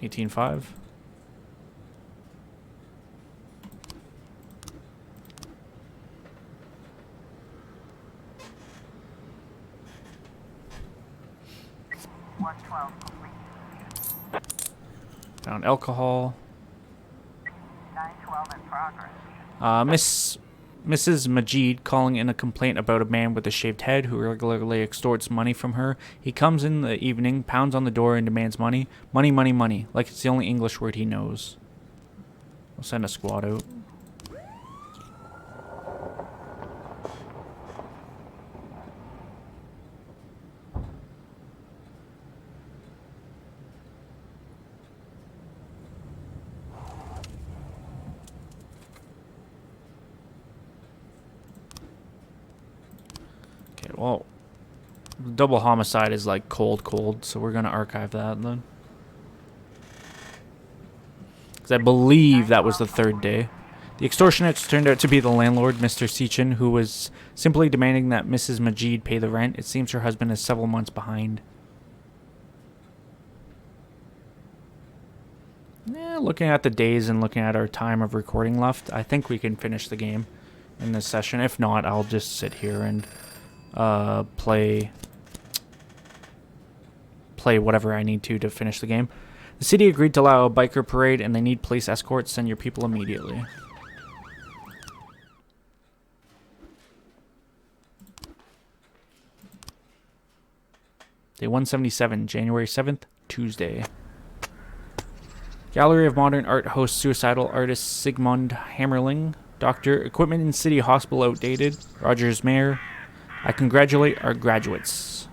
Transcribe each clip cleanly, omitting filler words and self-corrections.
18.5. Found alcohol. 912 in progress. Mrs. Majid calling in a complaint about a man with a shaved head who regularly extorts money from her. He comes in the evening, pounds on the door, and demands money. Money, money, money. Like it's the only English word he knows. We'll send a squad out. Well, double homicide is like cold, so we're gonna archive that then. Because I believe that was the third day. The extortionate turned out to be the landlord, Mr. Sechin, who was simply demanding that Mrs. Majid pay the rent. It seems her husband is several months behind. Yeah, looking at the days and looking at our time of recording left, I think we can finish the game in this session. If not, I'll just sit here and play whatever I need to finish the game. The city agreed to allow a biker parade and they need police escorts. Send your people immediately. Day 177, January 7th, Tuesday. Gallery of Modern Art hosts suicidal artist Sigmund Hammerling. Doctor, equipment in City Hospital outdated. Rogers Mayor. I congratulate our graduates.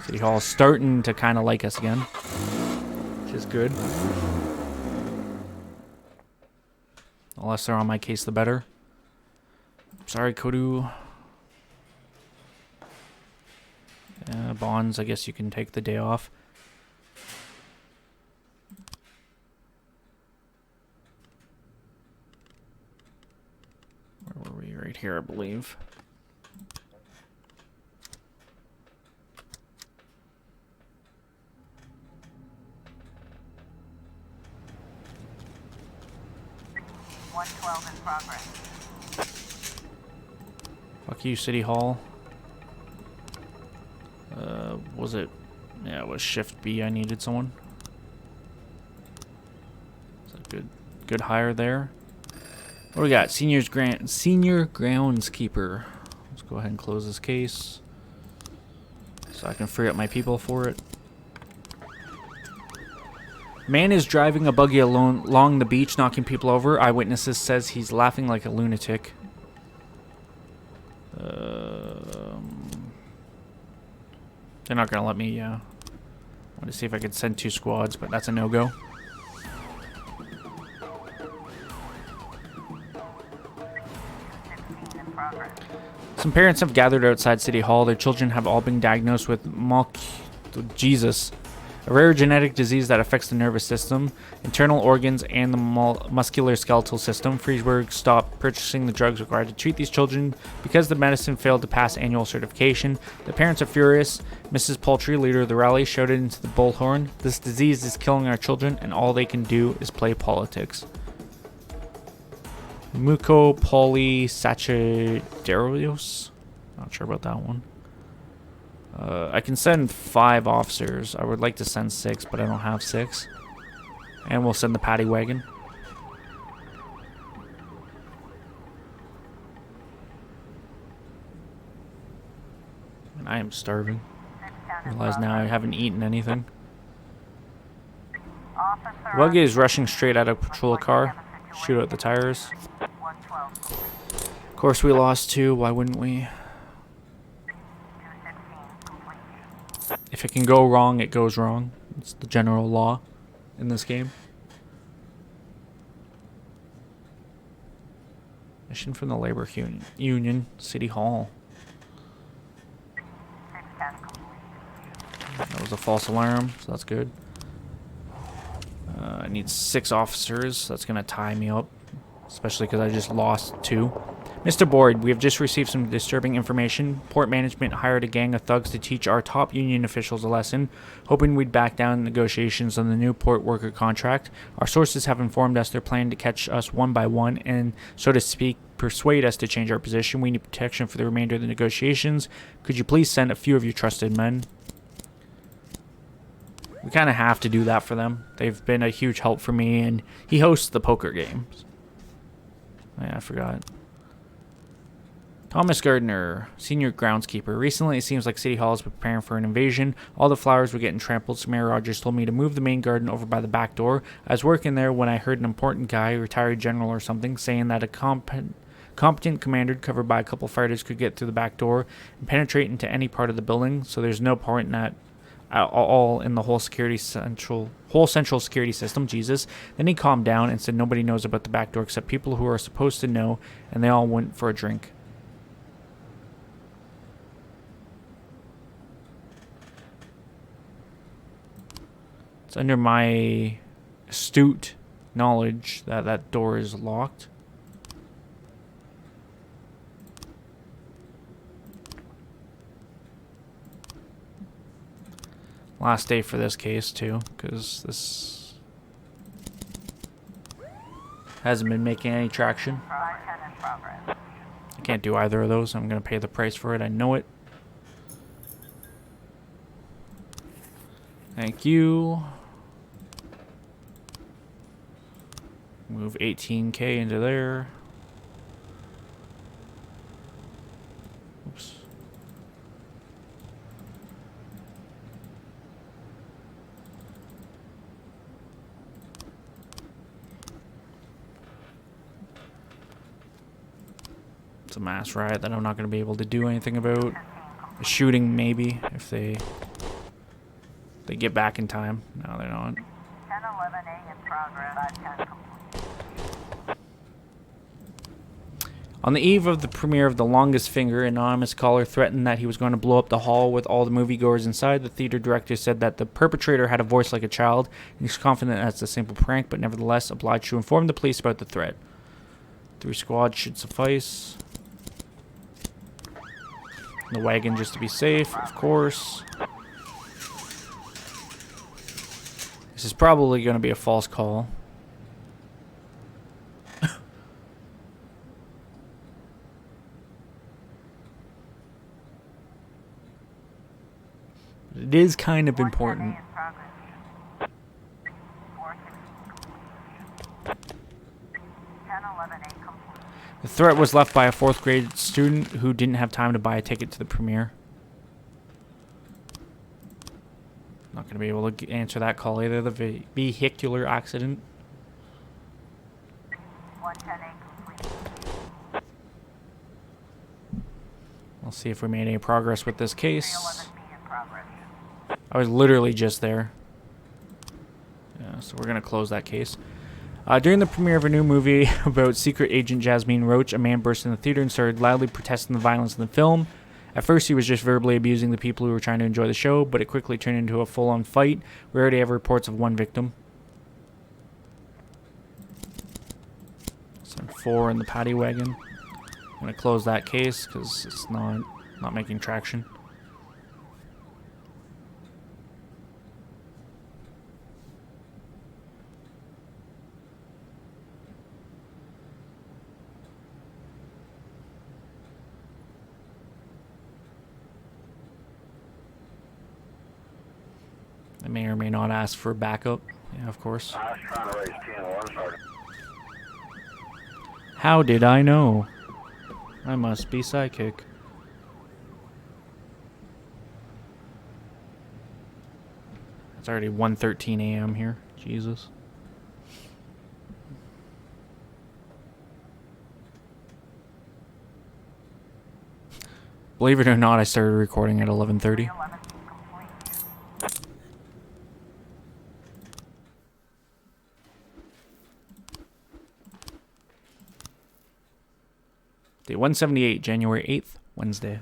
City Hall is starting to kind of like us again, which is good. The less they're on my case, the better. Sorry, Kodu. Bonds, I guess you can take the day off. Where were we? Right here, I believe. In progress. Fuck you, City Hall. Was it? Yeah, it was Shift B. I needed someone. Is that good hire there? What do we got? Senior groundskeeper. Let's go ahead and close this case so I can free up my people for it. Man is driving a buggy along the beach, knocking people over. Eyewitnesses says he's laughing like a lunatic. They're not going to let me, I want to see if I could send 2 squads, but that's a no-go. Some parents have gathered outside City Hall. Their children have all been diagnosed with Jesus. A rare genetic disease that affects the nervous system, internal organs, and the musculoskeletal system. Freesburg stopped purchasing the drugs required to treat these children because the medicine failed to pass annual certification. The parents are furious. Mrs. Poultry, leader of the rally, shouted into the bullhorn, "This disease is killing our children, and all they can do is play politics." Mucopolysaccharidosis? Not sure about that one. I can send 5 officers. I would like to send 6, but I don't have 6. And we'll send the paddy wagon. And I am starving. I realize now I haven't eaten anything. Buggy is rushing straight out of a patrol car. Shoot out the tires. Of course we lost 2. Why wouldn't we? If it can go wrong, it goes wrong. It's the general law in this game. Mission from the Labor Union, City Hall. That was a false alarm, so that's good. I need 6 officers. That's going to tie me up, especially because I just lost 2. Mr. Board, we have just received some disturbing information. Port management hired a gang of thugs to teach our top union officials a lesson, hoping we'd back down negotiations on the new port worker contract. Our sources have informed us they're planning to catch us one by one and, so to speak, persuade us to change our position. We need protection for the remainder of the negotiations. Could you please send a few of your trusted men? We kind of have to do that for them. They've been a huge help for me, and he hosts the poker games. Yeah, I forgot. Thomas Gardner, senior groundskeeper. Recently, it seems like City Hall is preparing for an invasion. All the flowers were getting trampled, so Mayor Rogers told me to move the main garden over by the back door. I was working there when I heard an important guy, retired general or something, saying that a competent commander covered by a couple fighters could get through the back door and penetrate into any part of the building, so there's no point in that at all in the whole central security system. Jesus. Then he calmed down and said nobody knows about the back door except people who are supposed to know, and they all went for a drink. It's under my astute knowledge that that door is locked. Last day for this case too, because this hasn't been making any traction. I can't do either of those. I'm going to pay the price for it. I know it. Thank you. Move 18K into there. Oops. It's a mass riot that I'm not going to be able to do anything about. A shooting maybe if they get back in time. No, they're not. 1011A in progress. 510 complete. On the eve of the premiere of The Longest Finger, an anonymous caller threatened that he was going to blow up the hall with all the moviegoers inside. The theater director said that the perpetrator had a voice like a child, and he's confident that's a simple prank, but nevertheless obliged to inform the police about the threat. 3 squads should suffice. The wagon just to be safe, of course. This is probably going to be a false call. It is kind of important. The threat was left by a 4th grade student who didn't have time to buy a ticket to the premiere. Not going to be able to answer that call either. The vehicular accident. 110A complete. We'll see if we made any progress with this case. 311B in progress. I was literally just there. Yeah, so we're going to close that case. During the premiere of a new movie about secret agent Jasmine Roach, a man burst in the theater and started loudly protesting the violence in the film. At first, he was just verbally abusing the people who were trying to enjoy the show, but it quickly turned into a full-on fight. We already have reports of 1 victim. Send 4 in the paddy wagon. I'm going to close that case because it's not making traction. I may or may not ask for backup. Yeah, of course. I was trying to raise 10-1, Sergeant. How did I know? I must be psychic. It's already 1:13 a.m. here. Jesus. Believe it or not, I started recording at 11:30. 11 complete. Day 178, January 8th, Wednesday.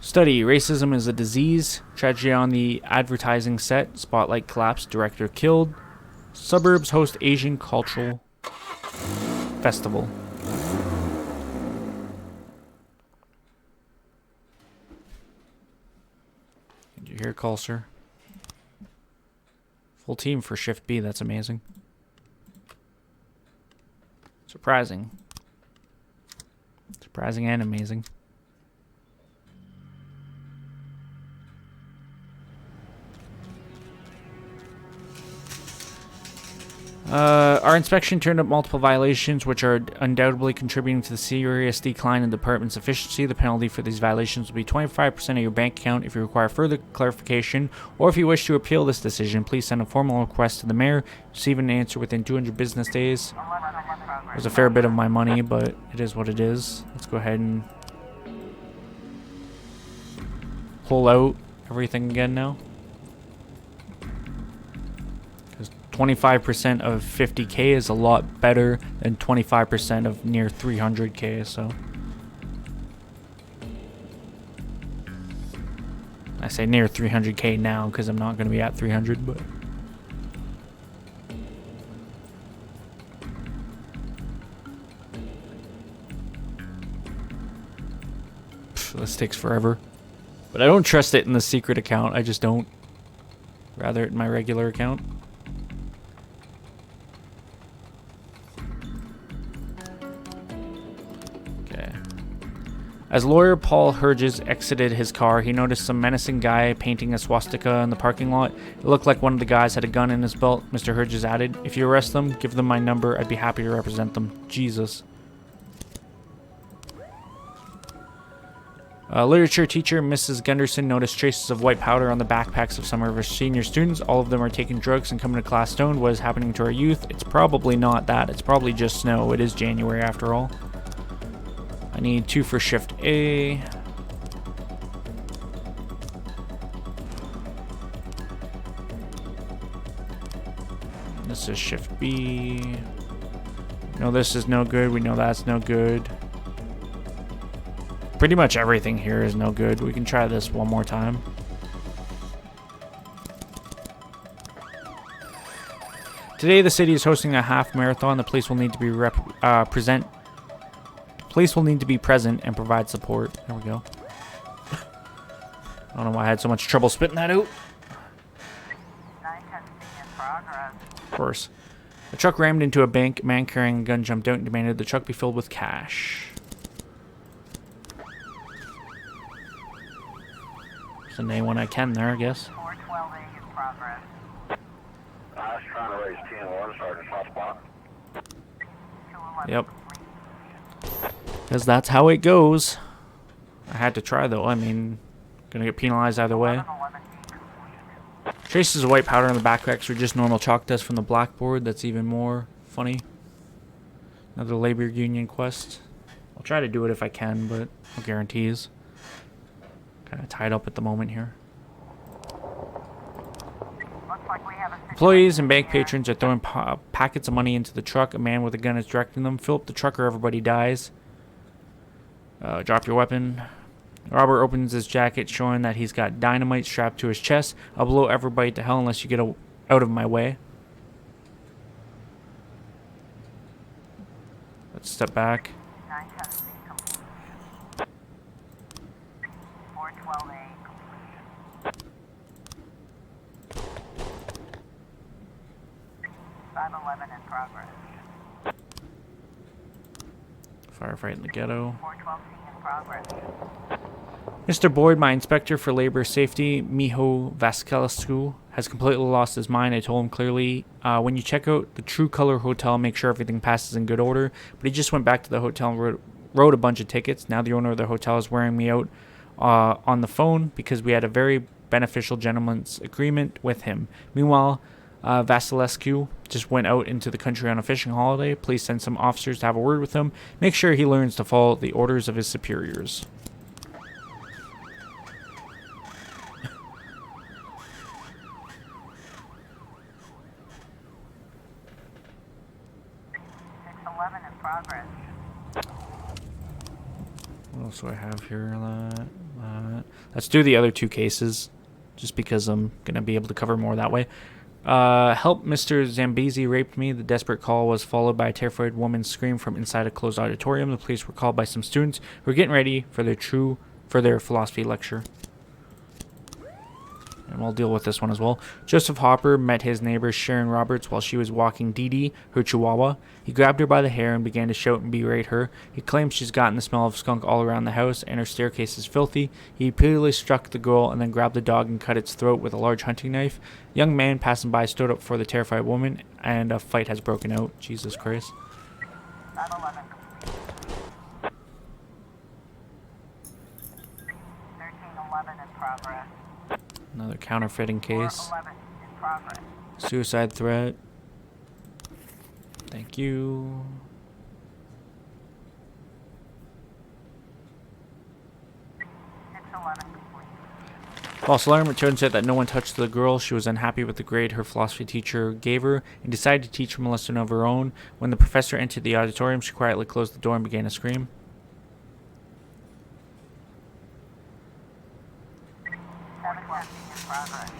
Study, racism is a disease. Tragedy on the advertising set. Spotlight collapsed, director killed. Suburbs host Asian cultural festival. Your call, sir. Full team for Shift B. That's amazing. Surprising. Surprising and amazing. Our inspection turned up multiple violations, which are undoubtedly contributing to the serious decline in the department's efficiency. The penalty for these violations will be 25% of your bank account. If you require further clarification, or if you wish to appeal this decision, please send a formal request to the mayor. Receive an answer within 200 business days. There's a fair bit of my money, but it is what it is. Let's go ahead and pull out everything again now. 25% of 50k is a lot better than 25% of near 300k, so I say near 300k now because I'm not going to be at 300, but this takes forever. But I don't trust it in the secret account. I just don't. Rather it in my regular account. As lawyer Paul Herges exited his car, he noticed some menacing guy painting a swastika in the parking lot. It looked like one of the guys had a gun in his belt. Mr. Herges added, "If you arrest them, give them my number. I'd be happy to represent them." Jesus. Literature teacher Mrs. Gunderson noticed traces of white powder on the backpacks of some of her senior students. All of them are taking drugs and coming to class stoned. What is happening to our youth? It's probably not that. It's probably just snow. It is January after all. I need 2 for Shift A. This is Shift B. No, this is no good. We know that's no good. Pretty much everything here is no good. We can try this one more time. Today, the city is hosting a half marathon. The police will need to be Police will need to be present and provide support. There we go. I don't know why I had so much trouble spitting that out. 910 in progress. Of course. A truck rammed into a bank. A man carrying a gun jumped out and demanded the truck be filled with cash. So name when I can there, I guess. 412A in progress. I was trying to raise 10-1, Sergeant Softball. 211 Yep. complete. Because that's how it goes. I had to try, though. I mean, gonna get penalized either way. 11D complete. Traces of white powder on the backpacks were just normal chalk dust from the blackboard. That's even more funny. Another labor union quest. I'll try to do it if I can, but no guarantees. Kind of tied up at the moment here. Looks like we have a Employees and bank situation here. patrons are throwing packets of money into the truck. A man with a gun is directing them. Fill up the truck or everybody dies. Drop your weapon. Robert opens his jacket, showing that he's got dynamite strapped to his chest. I'll blow everybody to hell unless you get out of my way. Let's step back. 910 complete. 412A complete. 511 in progress. Firefight in the ghetto. 412C in progress. Mr. Boyd, my inspector for labor safety, Miho Vasquelescu, has completely lost his mind. I told him clearly, when you check out the True Color Hotel, make sure everything passes in good order. But he just went back to the hotel and wrote a bunch of tickets. Now the owner of the hotel is wearing me out on the phone because we had a very beneficial gentleman's agreement with him. Meanwhile, Vasilescu just went out into the country on a fishing holiday. Please send some officers to have a word with him. Make sure he learns to follow the orders of his superiors. In progress. What else do I have here? Let's do the other 2 cases, just because I'm going to be able to cover more that way. Help, Mr. Zambezi raped me. The desperate call was followed by a terrified woman's scream from inside a closed auditorium. The police were called by some students who were getting ready for their philosophy lecture. And we'll deal with this one as well. Joseph Hopper met his neighbor Sharon Roberts while she was walking Dee Dee, her chihuahua. He grabbed her by the hair and began to shout and berate her. He claims she's gotten the smell of skunk all around the house and her staircase is filthy. He repeatedly struck the girl and then grabbed the dog and cut its throat with a large hunting knife. A young man passing by stood up for the terrified woman and a fight has broken out. Jesus Christ. 511 complete. 1311 in progress. Another counterfeiting case. 411 in progress. Suicide threat. Thank you. False alarm. It turns out that no one touched the girl. She was unhappy with the grade her philosophy teacher gave her and decided to teach her a lesson of her own. When the professor entered the auditorium, she quietly closed the door and began to scream. 712 in progress.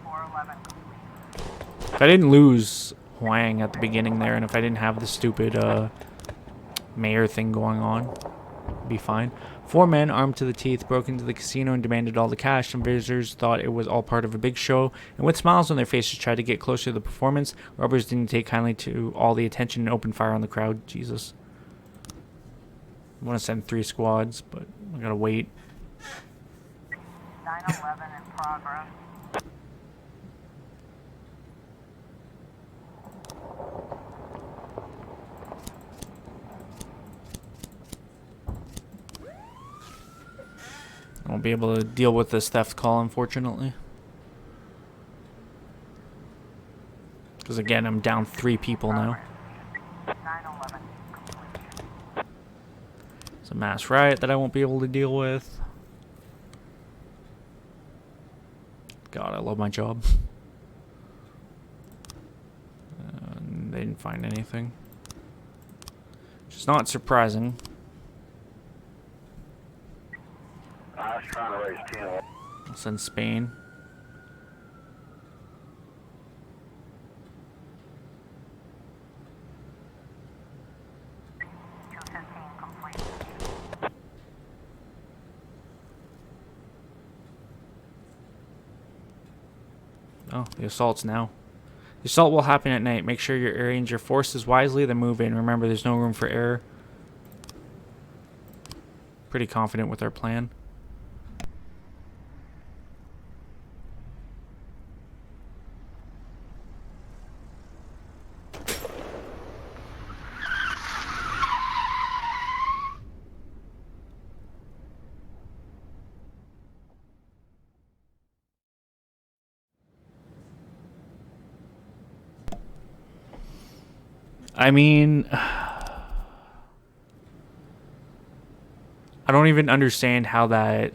411 complete. If I didn't lose Huang at the beginning there, and if I didn't have the stupid mayor thing going on, it'd be fine. 4 men armed to the teeth broke into the casino and demanded all the cash. Some visitors thought it was all part of a big show, and with smiles on their faces tried to get closer to the performance. Robbers didn't take kindly to all the attention and opened fire on the crowd. Jesus. I want to send 3 squads, but I gotta wait. 911 in progress. I won't be able to deal with this theft call, unfortunately. Because again, I'm down 3 people now. 911 complete. It's a mass riot that I won't be able to deal with. God, I love my job. They didn't find anything. Which is not surprising. I was trying to raise 10. I'll send Spain. Complete. Oh, the assault's now. The assault will happen at night. Make sure you arrange your forces wisely, then move in. Remember, there's no room for error. Pretty confident with our plan. I mean, I don't even understand how that...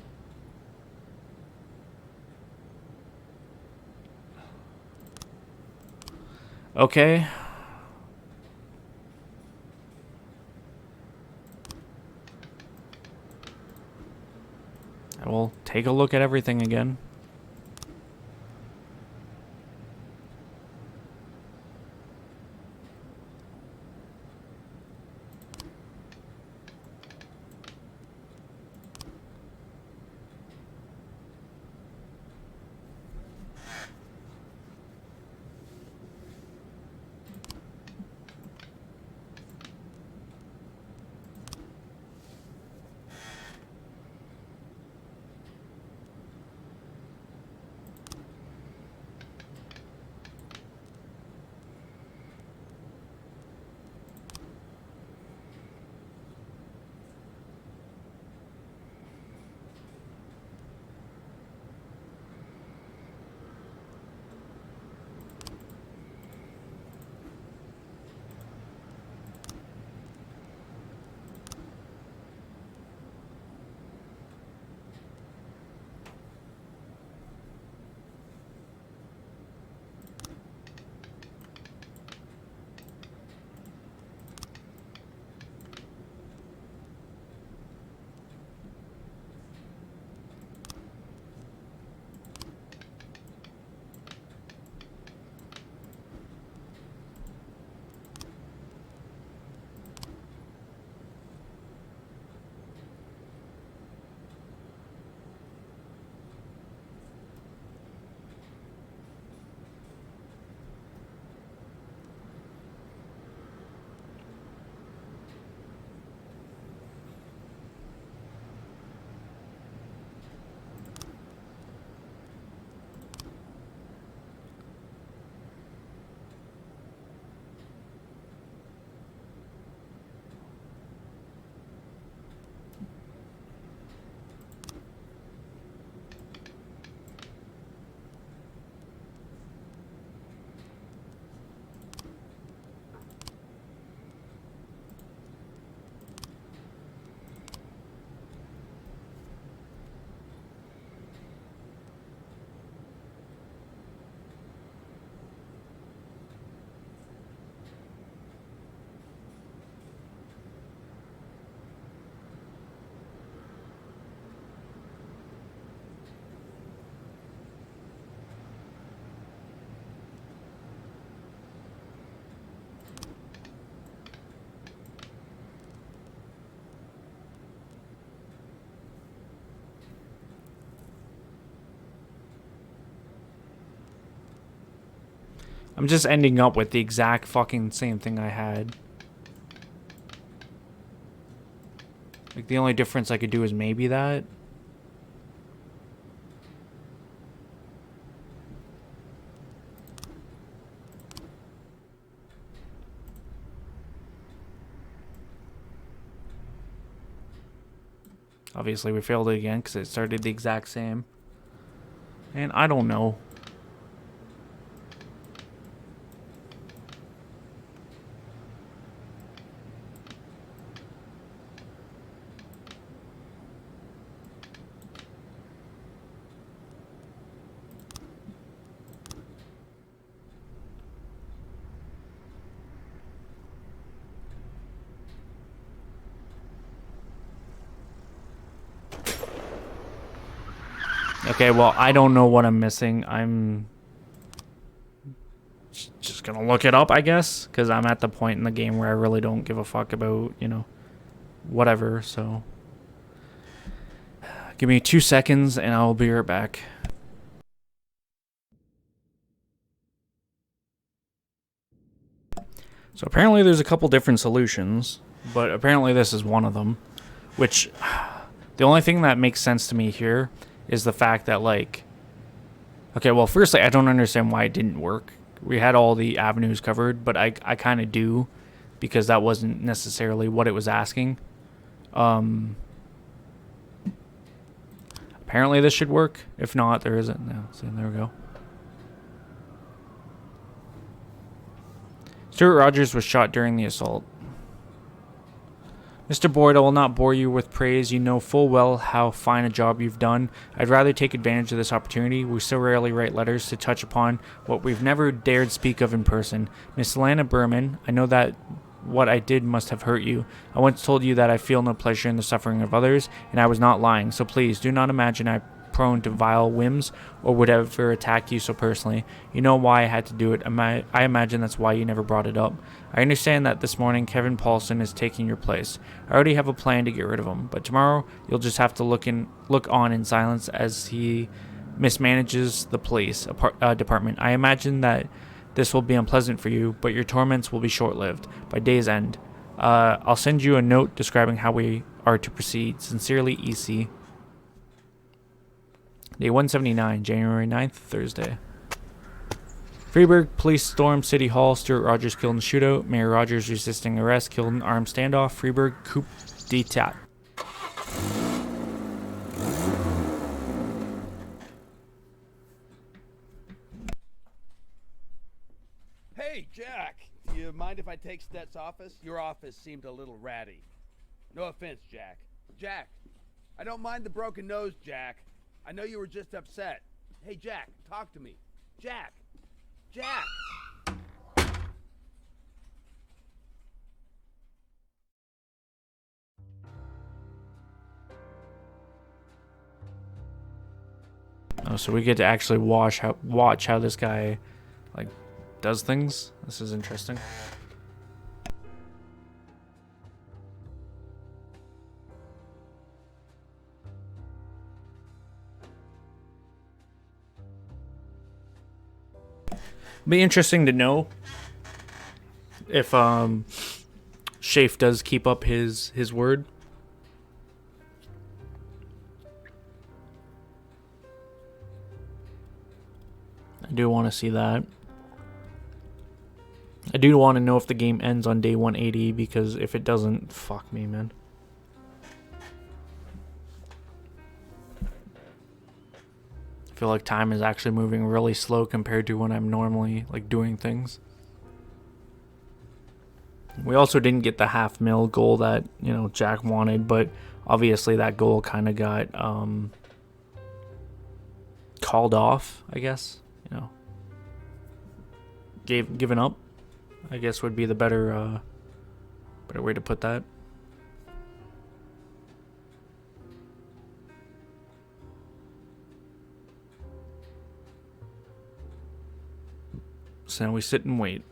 Okay. I will take a look at everything again. I'm just ending up with the exact fucking same thing I had. Like, the only difference I could do is maybe that. Obviously, we failed it again because it started the exact same. And I don't know. Okay, well, I don't know what I'm missing. I'm just gonna look it up, I guess, because I'm at the point in the game where I really don't give a fuck about, you know, whatever, so. Give me 2 seconds and I'll be right back. So apparently there's a couple different solutions, but apparently this is one of them, which the only thing that makes sense to me here is the fact that, like, okay, well, firstly, I don't understand why it didn't work. We had all the avenues covered, but I kind of do, because that wasn't necessarily what it was asking. Apparently this should work. If not, there isn't. No, so there we go. Stuart Rogers was shot during the assault. Mr. Boyd, I will not bore you with praise. You know full well how fine a job you've done. I'd rather take advantage of this opportunity. We so rarely write letters to touch upon what we've never dared speak of in person. Miss Lana Berman, I know that what I did must have hurt you. I once told you that I feel no pleasure in the suffering of others, and I was not lying. So please, do not imagine I'm prone to vile whims or would ever attack you so personally. You know why I had to do it. I imagine that's why you never brought it up. I understand that this morning Kevin Paulson is taking your place. I already have a plan to get rid of him, but tomorrow you'll just have to look on in silence as he mismanages the police department. I imagine that this will be unpleasant for you, but your torments will be short-lived. By day's end, I'll send you a note describing how we are to proceed. Sincerely, EC. Day 179, January 9th, Thursday. Freeburg police stormed City Hall. Stuart Rogers killed in shootout. Mayor Rogers resisting arrest, killed in armed standoff. Freeburg coup d'etat. Hey, Jack! Do you mind if I take Stet's office? Your office seemed a little ratty. No offense, Jack. Jack! I don't mind the broken nose, Jack. I know you were just upset. Hey, Jack, talk to me. Jack! Jack! Oh, so we get to actually watch how this guy, like, does things. This is interesting. Be interesting to know if Shafe does keep up his word. I do want to see that. I do want to know if the game ends on day 180, because if it doesn't, fuck me, man. I feel like time is actually moving really slow compared to when I'm normally, like, doing things. We also didn't get the $500,000 goal that, you know, Jack wanted, but obviously that goal kind of got called off, I guess. You know, given up, I guess, would be the better way to put that. So now we sit and wait.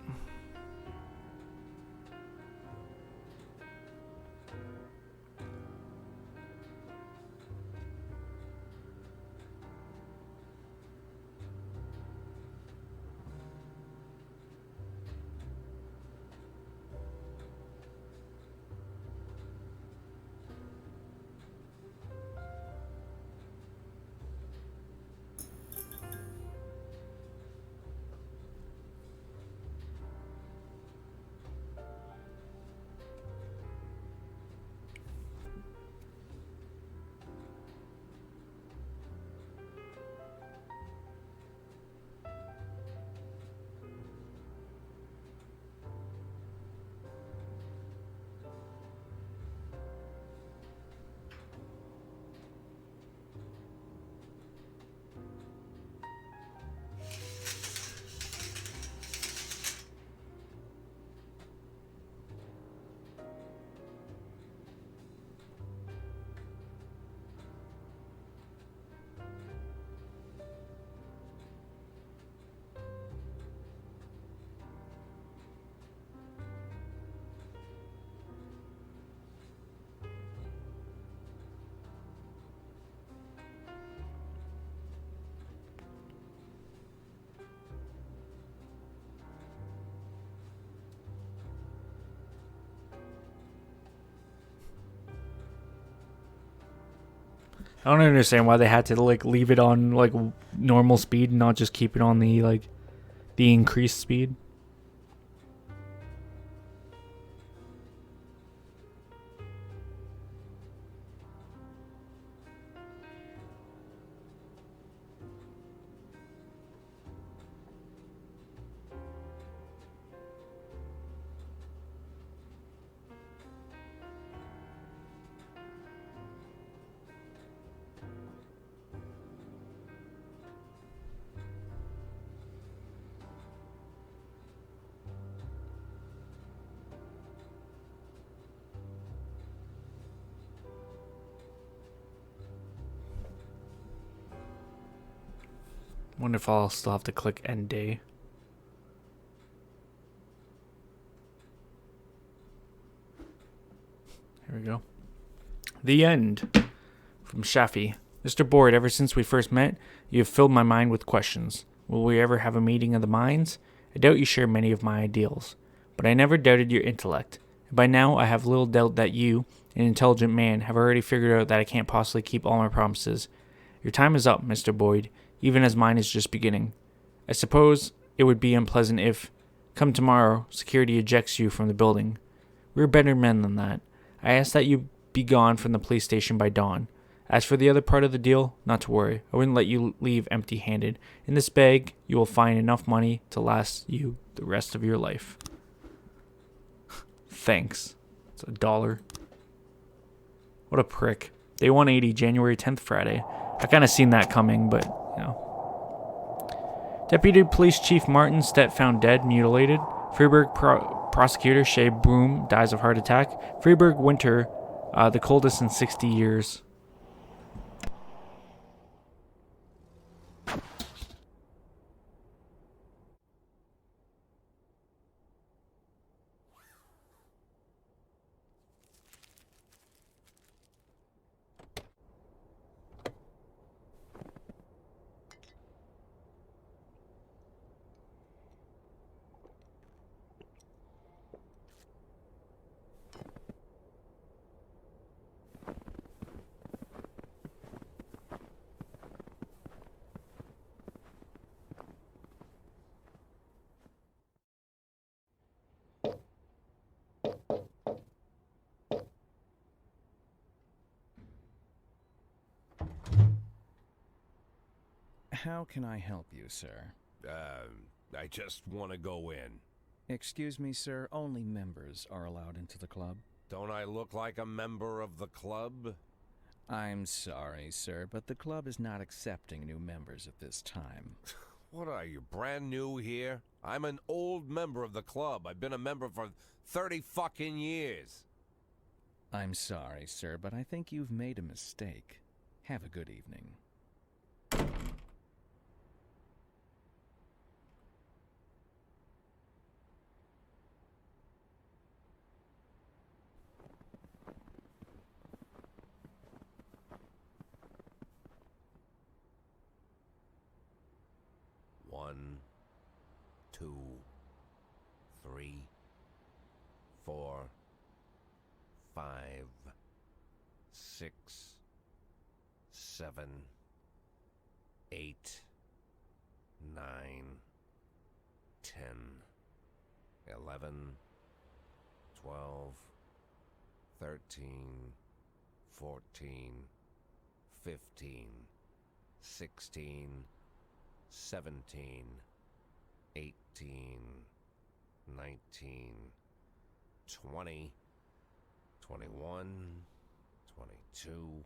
I don't understand why they had to like leave it on like normal speed and not just keep it on the like the increased speed. Wonder if I'll still have to click end day. Here we go. The end. From Shafi. Mr. Boyd, ever since we first met, you have filled my mind with questions. Will we ever have a meeting of the minds? I doubt you share many of my ideals, but I never doubted your intellect. And by now, I have little doubt that you, an intelligent man, have already figured out that I can't possibly keep all my promises. Your time is up, Mr. Boyd, even as mine is just beginning. I suppose it would be unpleasant if, come tomorrow, security ejects you from the building. We're better men than that. I ask that you be gone from the police station by dawn. As for the other part of the deal, not to worry. I wouldn't let you leave empty-handed. In this bag, you will find enough money to last you the rest of your life. Thanks. It's $1. What a prick. Day 180, January 10th, Friday. I kind of seen that coming, but, you know. Deputy Police Chief Martin Stett found dead, mutilated. Freeburg prosecutor Shay Broom dies of heart attack. Freeburg winter, the coldest in 60 years. How can I help you, sir? I just want to go in. Excuse me, sir, only members are allowed into the club. Don't I look like a member of the club? I'm sorry, sir, but the club is not accepting new members at this time. What are you, brand new here? I'm an old member of the club. I've been a member for 30 fucking years. I'm sorry, sir, but I think you've made a mistake. Have a good evening. One, 2, 3, 4, 5, 6, 7, 8, 9, 10, 11, 12, 13, 14, 15, 16, 17, 18, 19, 20, 21, 22,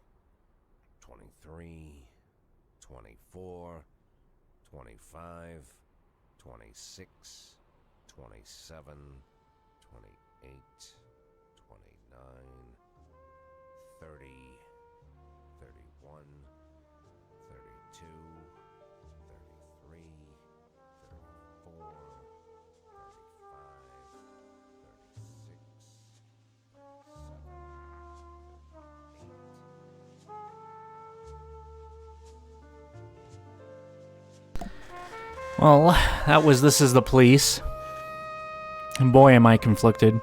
23, 24, 25, 26, 27, 28, 29, 30, 31, 32, 33, 34, 35, 36, 37, 38. Well, that was This Is the Police. And boy, am I conflicted.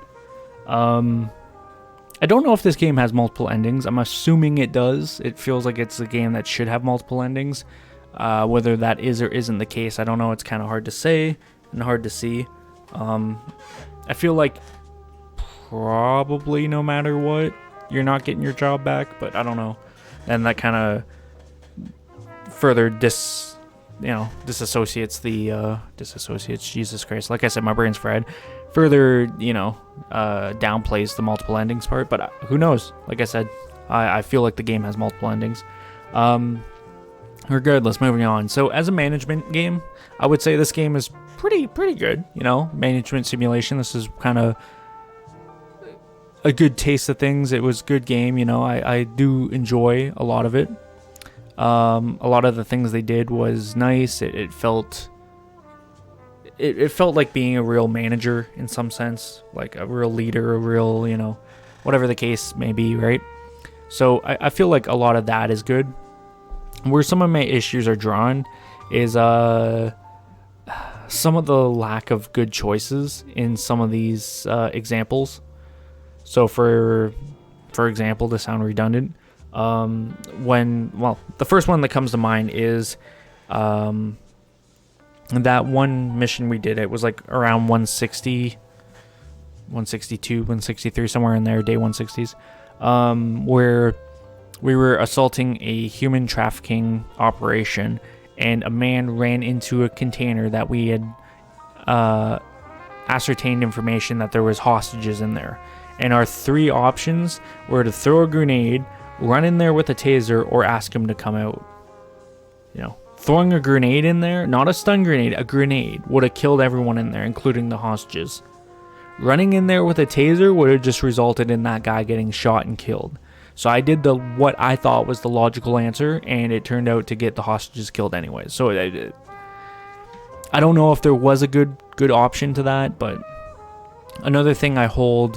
I don't know if this game has multiple endings. I'm assuming it does. It feels like it's a game that should have multiple endings. Whether that is or isn't the case, I don't know. It's kind of hard to say and hard to see. I feel like probably no matter what, you're not getting your job back, but I don't know. And that kind of further disassociates Jesus Christ. Like I said, my brain's fried. Further, downplays the multiple endings part, but who knows? Like I said, I feel like the game has multiple endings. Regardless, moving on. So as a management game, I would say this game is pretty good. Management simulation. This is kind of a good taste of things. It was a good game. I do enjoy a lot of it. A lot of the things they did was nice. It felt like being a real manager in some sense, like a real leader, a real, whatever the case may be, right? So I feel like a lot of that is good. Where some of my issues are drawn is some of the lack of good choices in some of these examples. So for example, to sound redundant, the first one that comes to mind is that one mission we did. It was like around 160, 162, 163, somewhere in there, day 160s, where we were assaulting a human trafficking operation, and a man ran into a container that we had ascertained information that there was hostages in there. And our three options were to throw a grenade, run in there with a taser, or ask him to come out. Throwing a grenade in there, not a stun grenade, a grenade, would have killed everyone in there, including the hostages. Running in there with a taser would have just resulted in that guy getting shot and killed. So I did what I thought was the logical answer, and it turned out to get the hostages killed anyway. So I don't know if there was a good option to that, but another thing I hold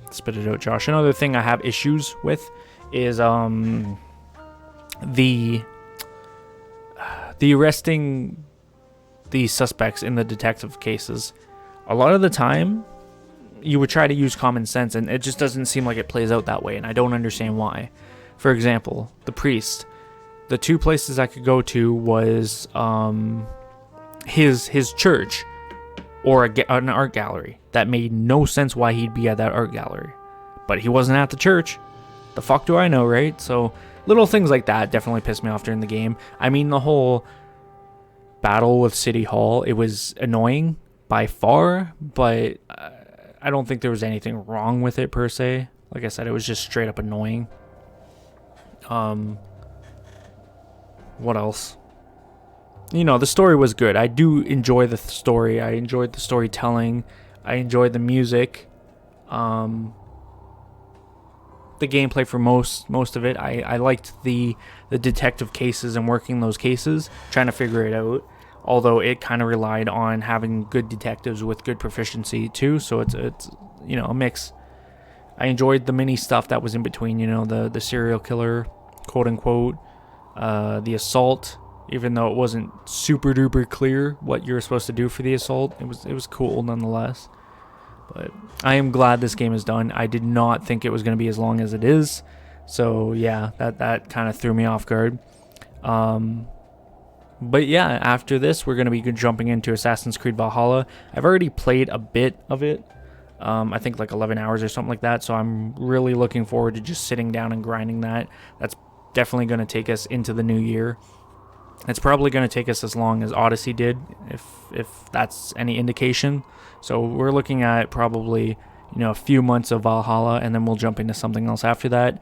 spit it out, Josh. Another thing I have issues with is the arresting the suspects in the detective cases. A lot of the time, you would try to use common sense, and it just doesn't seem like it plays out that way, and I don't understand why. For example, the priest. The two places I could go to was his church or an art gallery. That made no sense why he'd be at that art gallery. But he wasn't at the church. The fuck do I know, right? So little things like that definitely pissed me off during the game. I mean, the whole battle with City Hall, it was annoying by far, but I don't think there was anything wrong with it per se. Like I said, it was just straight up annoying. What else? The story was good. I do enjoy the story. I enjoyed the storytelling. I enjoyed the music. The gameplay for most of it. I liked the detective cases and working those cases, trying to figure it out. Although it kind of relied on having good detectives with good proficiency too, so it's a mix. I enjoyed the mini stuff that was in between. The serial killer, quote unquote, the assault. Even though it wasn't super duper clear what you were supposed to do for the assault, it was cool nonetheless. But I am glad this game is done. I did not think it was going to be as long as it is. So yeah, that kind of threw me off guard. But yeah, after this, we're going to be jumping into Assassin's Creed Valhalla. I've already played a bit of it. I think like 11 hours or something like that. So I'm really looking forward to just sitting down and grinding that. That's definitely going to take us into the new year. It's probably going to take us as long as Odyssey did, if that's any indication. So we're looking at probably, a few months of Valhalla, and then we'll jump into something else after that.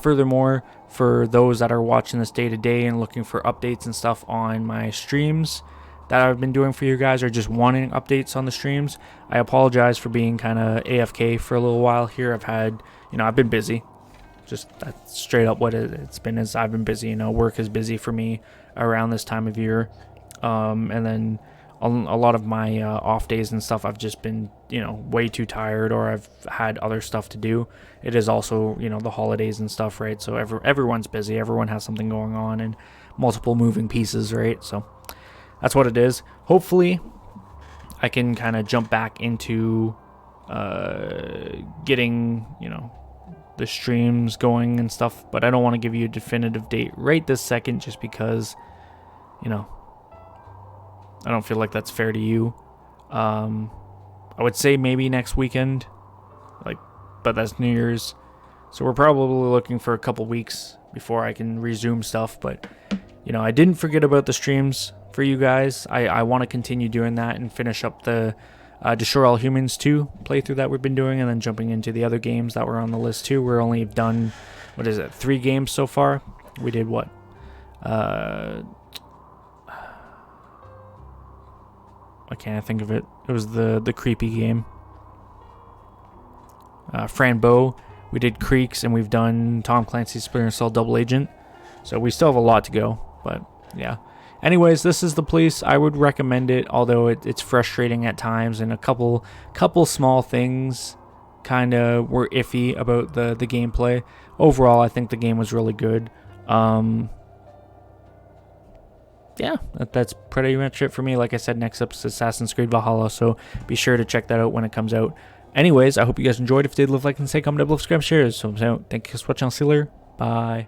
Furthermore, for those that are watching this day to day and looking for updates and stuff on my streams that I've been doing for you guys, or just wanting updates on the streams, I apologize for being kind of AFK for a little while here. I've been busy. Just that's straight up what it's been, is I've been busy. Work is busy for me around this time of year, and then a lot of my off days and stuff, I've just been way too tired, or I've had other stuff to do. It is also the holidays and stuff, right? So everyone's busy, everyone has something going on, and multiple moving pieces, right? So that's what it is. Hopefully I can kind of jump back into getting, you know, the streams going and stuff, but I don't want to give you a definitive date right this second just because, you know, I don't feel like that's fair to you. I would say maybe next weekend, like, but that's New Year's, so we're probably looking for a couple weeks before I can resume stuff. But, you know, I didn't forget about the streams for you guys. I want to continue doing that and finish up the Destroy All Humans 2 playthrough that we've been doing, and then jumping into the other games that were on the list too. We're only done, 3 games so far. We did what? I can't think of it. It was the creepy game. Franbo. We did Creeks, and we've done Tom Clancy's Splinter Cell Double Agent. So we still have a lot to go, but yeah. Anyways, this is The Police. I would recommend it, although it's frustrating at times, and a couple small things kind of were iffy about the gameplay. Overall, I think the game was really good. Yeah, that's pretty much it for me. Like I said, next up is Assassin's Creed Valhalla, so be sure to check that out when it comes out. Anyways, I hope you guys enjoyed. If you did, leave a like and say, comment down below, subscribe, share. So, thank you for watching. I'll see you later. Bye.